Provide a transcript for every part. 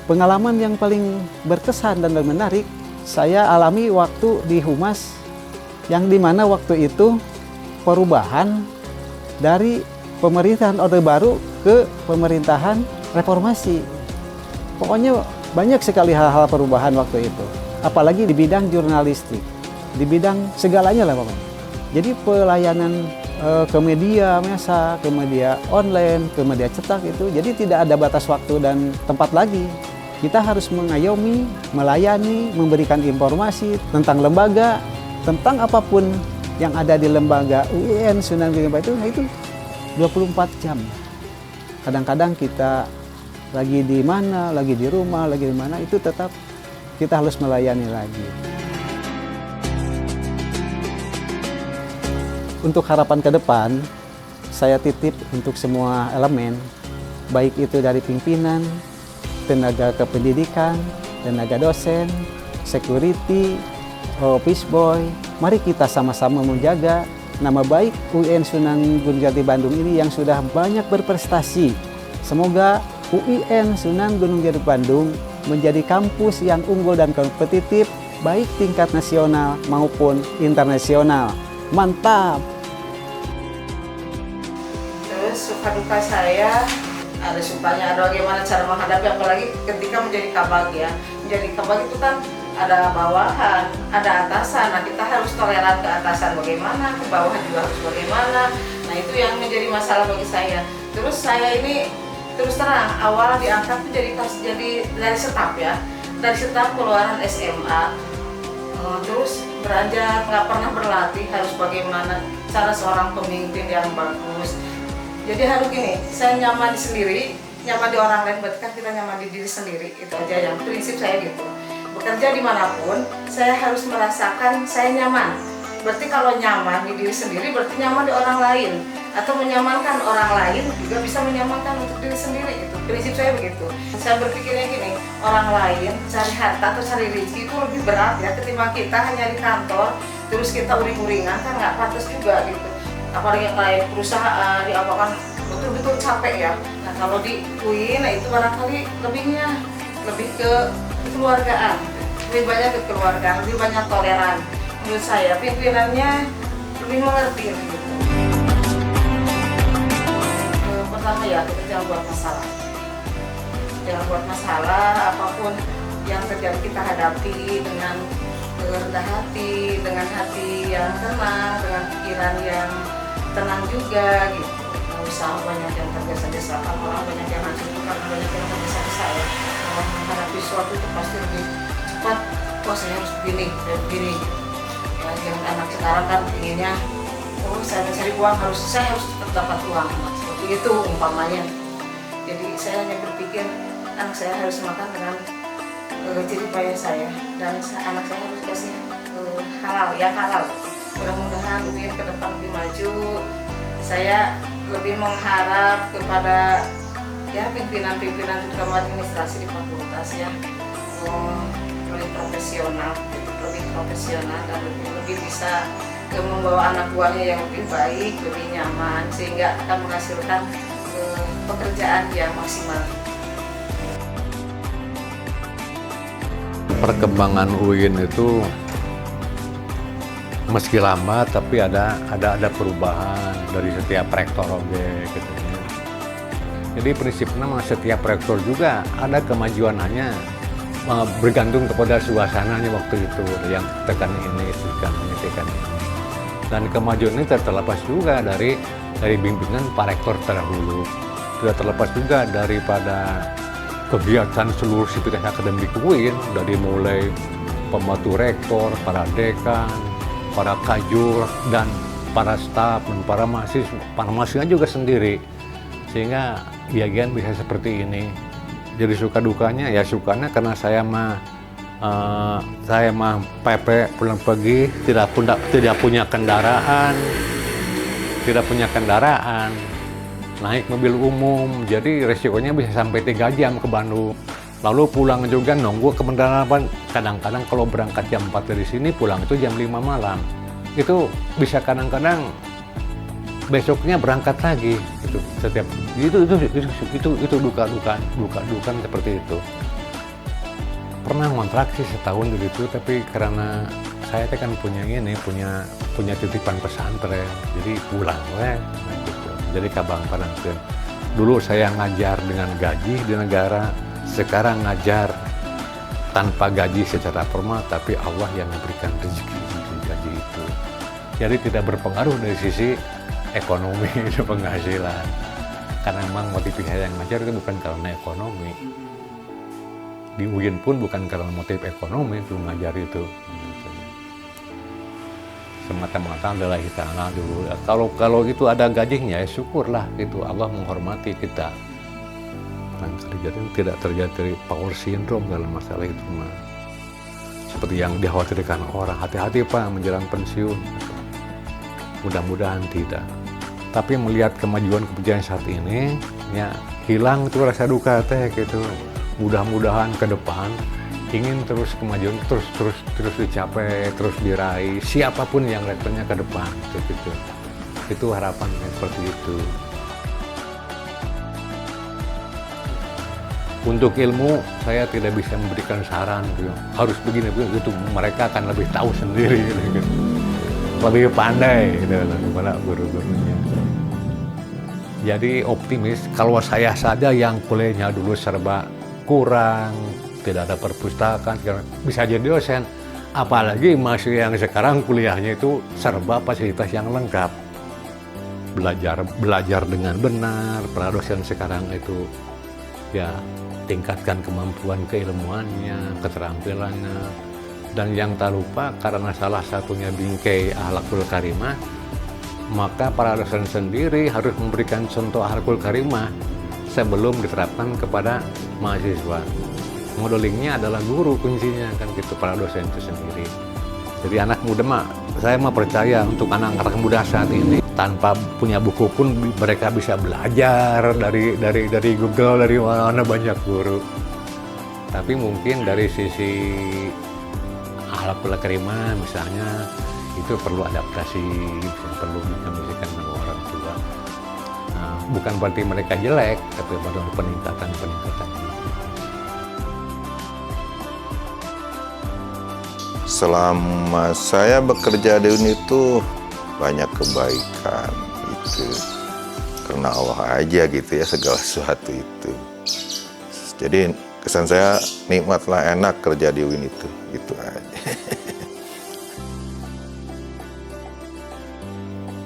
Pengalaman yang paling berkesan dan menarik saya alami waktu di Humas, yang dimana waktu itu perubahan dari pemerintahan Orde Baru ke pemerintahan reformasi. Pokoknya banyak sekali hal-hal perubahan waktu itu. Apalagi di bidang jurnalistik, di bidang segalanya lah pokoknya. Jadi pelayanan ke media massa, ke media online, ke media cetak itu, jadi tidak ada batas waktu dan tempat lagi. Kita harus mengayomi, melayani, memberikan informasi tentang lembaga, tentang apapun yang ada di lembaga UIN Sunan Gunung Jati itu 24 jam. Kadang-kadang kita lagi di mana, lagi di rumah, lagi di mana, itu tetap kita harus melayani lagi. Untuk harapan ke depan, saya titip untuk semua elemen, baik itu dari pimpinan, tenaga kependidikan, tenaga dosen, security, office boy. Mari kita sama-sama menjaga nama baik UIN Sunan Gunung Jati Bandung ini yang sudah banyak berprestasi. Semoga UIN Sunan Gunung Jati Bandung menjadi kampus yang unggul dan kompetitif, baik tingkat nasional maupun internasional. Mantap! Terus suka duka saya, ada sukanya, ada bagaimana cara menghadapi, apalagi ketika menjadi kabag ya. Menjadi kabag itu kan ada bawahan, ada atasan. Nah, kita harus toleran ke atasan bagaimana, ke bawahan juga harus bagaimana. Nah, itu yang menjadi masalah bagi saya. Terus saya ini terus terang awal diangkat tuh jadi dari staf ya, dari staf keluaran SMA. Terus beranjak, nggak pernah berlatih harus bagaimana cara seorang pemimpin yang bagus. Jadi harus gini, saya nyaman di sendiri, nyaman di orang lain, berarti kan kita nyaman di diri sendiri. Itu aja yang prinsip saya gitu. Bekerja dimanapun, saya harus merasakan saya nyaman. Berarti kalau nyaman di diri sendiri, berarti nyaman di orang lain. Atau menyamankan orang lain juga bisa menyamankan untuk diri sendiri. Itu prinsip saya begitu. Saya berpikirnya gini, orang lain cari harta atau cari rezeki itu lebih berat ya ketimbang kita hanya di kantor, terus kita uring-uringan, kan nggak pantas juga gitu. Apalagi yang lain perusahaan diapakan betul-betul capek ya. Nah, kalau di UIN, nah itu barangkali lebih ke kekeluargaan, lebih banyak kekeluargaan, lebih banyak toleran. Menurut saya pimpinannya lebih mengerti gitu. Pertama ya, kita jangan buat masalah. Jangan buat masalah, apapun yang terjadi kita hadapi dengan rendah hati, dengan hati yang tenang, dengan pikiran yang tenang juga gitu. Nggak usah banyak yang tergesa-gesa, orang banyak yang hancurkan, banyak yang tergesa-gesa ya. Kalau menghadapi sesuatu itu pasti lebih cepat, saya harus begini dan begini. Ya, yang anak sekarang kan inginnya, saya mencari uang, saya harus tetap dapat uang. Seperti itu umpamanya. Jadi saya hanya berpikir, anak saya harus makan dengan jerih payah saya, dan anak saya harus kasih halal, yang halal. Mudah-mudahan UIN ke depan lebih maju. Saya lebih mengharap kepada ya pimpinan-pimpinan terutama administrasi di fakultas ya, lebih profesional dan lebih bisa membawa anak buahnya yang lebih baik, lebih nyaman, sehingga akan menghasilkan pekerjaan yang maksimal. Perkembangan UIN itu meski lambat tapi ada perubahan dari setiap rektor gitu. Jadi prinsipnya setiap rektor juga ada kemajuan, hanya bergantung kepada suasananya waktu itu, yang tekan ini, tekan ini. Dan kemajuan ini terlepas juga dari bimbingan Pak Rektor terdahulu. Tidak terlepas juga daripada kegiatan seluruh sivitas akademik UIN, dari mulai pembantu rektor, para dekan, para kajur, dan para staf, dan para mahasiswa juga sendiri. Sehingga bagian bisa seperti ini. Jadi suka dukanya, ya sukanya karena saya mah PP pulang pergi, tidak punya kendaraan, naik mobil umum, jadi resikonya bisa sampai 3 jam ke Bandung. Lalu pulang juga nunggu ke kendaraan, kadang-kadang kalau berangkat jam 4 dari sini, pulang itu jam 5 malam. Itu bisa kadang-kadang besoknya berangkat lagi gitu. Itu duka seperti itu. pernah ngontrak sih setahun dulu itu, tapi karena saya kan punya titipan pesantren, jadi pulang gitu. Jadi kabang panangkeun. Dulu saya ngajar dengan gaji di negara, sekarang ngajar tanpa gaji secara formal, tapi Allah yang memberikan rezeki di gaji itu. Jadi tidak berpengaruh dari sisi ekonomi penghasilan. Karena memang motif saya yang ngajar itu bukan karena ekonomi. Di UIN pun bukan karena motif ekonomi itu ngajar itu. Semata-mata adalah ta'ala dulu. Kalau itu ada gajinya ya syukurlah gitu. Allah menghormati kita. Jadi tidak terjadi power syndrome dalam masalah itu mah. Seperti yang dikhawatirkan orang, hati-hati Pak menjelang pensiun. Mudah-mudahan tidak. Tapi melihat kemajuan kebijakan saat ini, ya hilang itu rasa duka teh gitu. Mudah-mudahan ke depan ingin terus kemajuan terus dicapai, terus diraih siapapun yang levelnya ke depan gitu. Itu harapan seperti itu. Untuk ilmu saya tidak bisa memberikan saran gitu. Harus begini gitu. Mereka akan lebih tahu sendiri gitu. Lebih pandai gitu daripada guru-gurunya. Jadi optimis kalau saya saja yang kuliahnya dulu serba kurang, tidak ada perpustakaan, bisa jadi dosen. Apalagi masih yang sekarang kuliahnya itu serba fasilitas yang lengkap. Belajar dengan benar, para dosen sekarang itu ya tingkatkan kemampuan keilmuannya, keterampilannya. Dan yang tak lupa karena salah satunya bingkai akhlakul karimah, maka para dosen sendiri harus memberikan contoh akhlakul karimah sebelum diterapkan kepada mahasiswa. Modelingnya adalah guru kuncinya kan gitu, para dosen itu sendiri. Jadi anak muda saya percaya untuk anak-anak muda saat ini tanpa punya buku pun mereka bisa belajar dari Google, dari mana banyak guru. Tapi mungkin dari sisi akhlakul karimah misalnya itu perlu adaptasi, perlu dikondisikan sama orang tua. Bukan berarti mereka jelek, tapi perlu peningkatan. Selama saya bekerja di UIN itu banyak kebaikan itu karena Allah aja gitu ya segala sesuatu itu. Jadi kesan saya nikmatlah enak kerja di UIN itu gitu aja.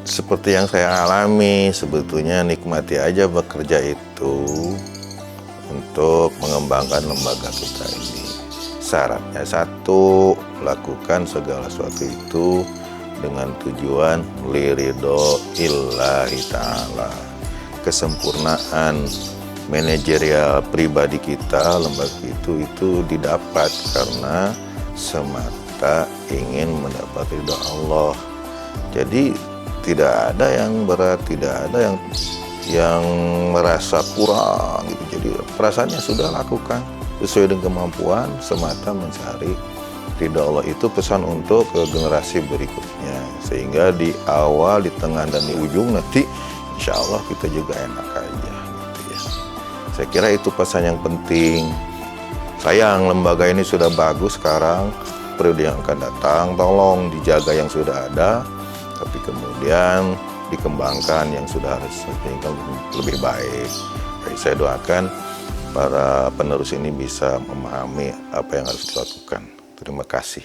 Seperti yang saya alami, sebetulnya nikmati aja bekerja itu untuk mengembangkan lembaga kita ini. Syaratnya satu, lakukan segala sesuatu itu dengan tujuan liridho illahi ta'ala. Kesempurnaan manajerial pribadi kita, lembaga itu didapat karena semata ingin mendapat ridho Allah. Jadi tidak ada yang berat, tidak ada yang merasa kurang gitu. Jadi perasaannya sudah lakukan sesuai dengan kemampuan, semata mencari ridha Allah. Itu pesan untuk ke generasi berikutnya, sehingga di awal, di tengah, dan di ujung nanti insya Allah kita juga enak aja gitu ya. Saya kira itu pesan yang penting. Sayang lembaga ini sudah bagus sekarang, periode yang akan datang tolong dijaga yang sudah ada, tapi kemudian dikembangkan yang sudah harus lebih baik. Saya doakan para penerus ini bisa memahami apa yang harus dilakukan. Terima kasih.